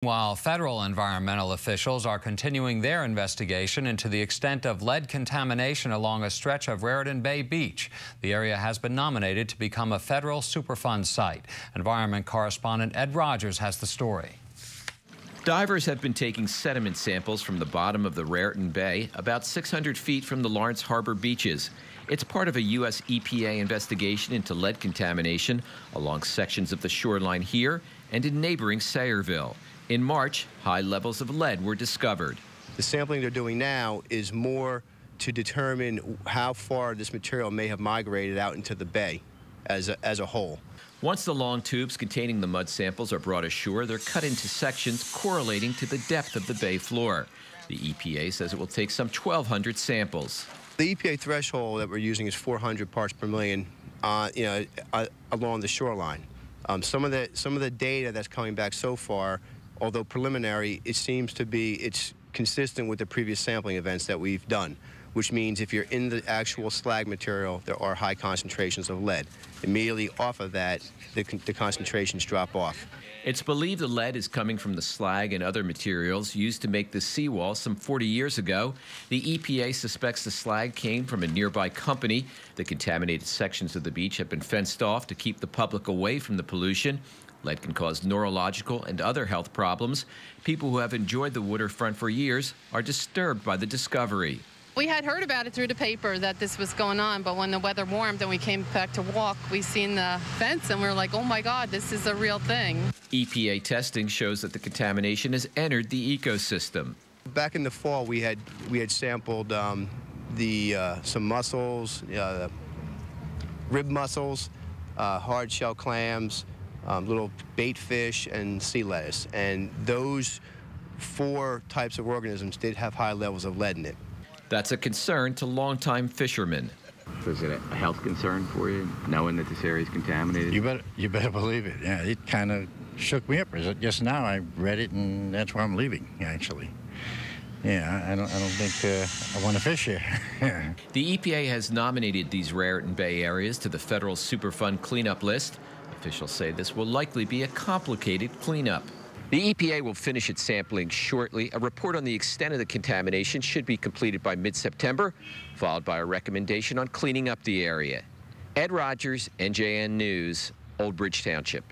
While federal environmental officials are continuing their investigation into the extent of lead contamination along a stretch of Raritan Bay Beach, the area has been nominated to become a federal Superfund site. Environment correspondent Ed Rogers has the story. Divers have been taking sediment samples from the bottom of the Raritan Bay, about 600 feet from the Lawrence Harbor beaches. It's part of a U.S. EPA investigation into lead contamination along sections of the shoreline here and in neighboring Sayreville. In March, high levels of lead were discovered. The sampling they're doing now is more to determine how far this material may have migrated out into the bay as a whole. Once the long tubes containing the mud samples are brought ashore, they're cut into sections correlating to the depth of the bay floor. The EPA says it will take some 1,200 samples. The EPA threshold that we're using is 400 parts per million along the shoreline. Some of the data that's coming back so far, although preliminary, it seems to be it's consistent with the previous sampling events that we've done, which means if you're in the actual slag material, there are high concentrations of lead. Immediately off of that, the concentrations drop off. It's believed the lead is coming from the slag and other materials used to make the seawall some 40 years ago. The EPA suspects the slag came from a nearby company. The contaminated sections of the beach have been fenced off to keep the public away from the pollution. Lead can cause neurological and other health problems. People who have enjoyed the waterfront for years are disturbed by the discovery. We had heard about it through the paper that this was going on, but when the weather warmed and we came back to walk, we seen the fence and we were like, oh my God, this is a real thing. EPA testing shows that the contamination has entered the ecosystem. Back in the fall, we had sampled some mussels, rib mussels, hard shell clams, little bait fish, and sea lettuce. And those 4 types of organisms did have high levels of lead in it. That's a concern to longtime fishermen. So is it a health concern for you, knowing that this area is contaminated? You better believe it. Yeah, it kind of shook me up. Just now I read it, and that's why I'm leaving, actually. Yeah, I don't think I want to fish here. The EPA has nominated these Raritan Bay areas to the federal Superfund cleanup list. Officials say this will likely be a complicated cleanup. The EPA will finish its sampling shortly. A report on the extent of the contamination should be completed by mid-September, followed by a recommendation on cleaning up the area. Ed Rogers, NJN News, Old Bridge Township.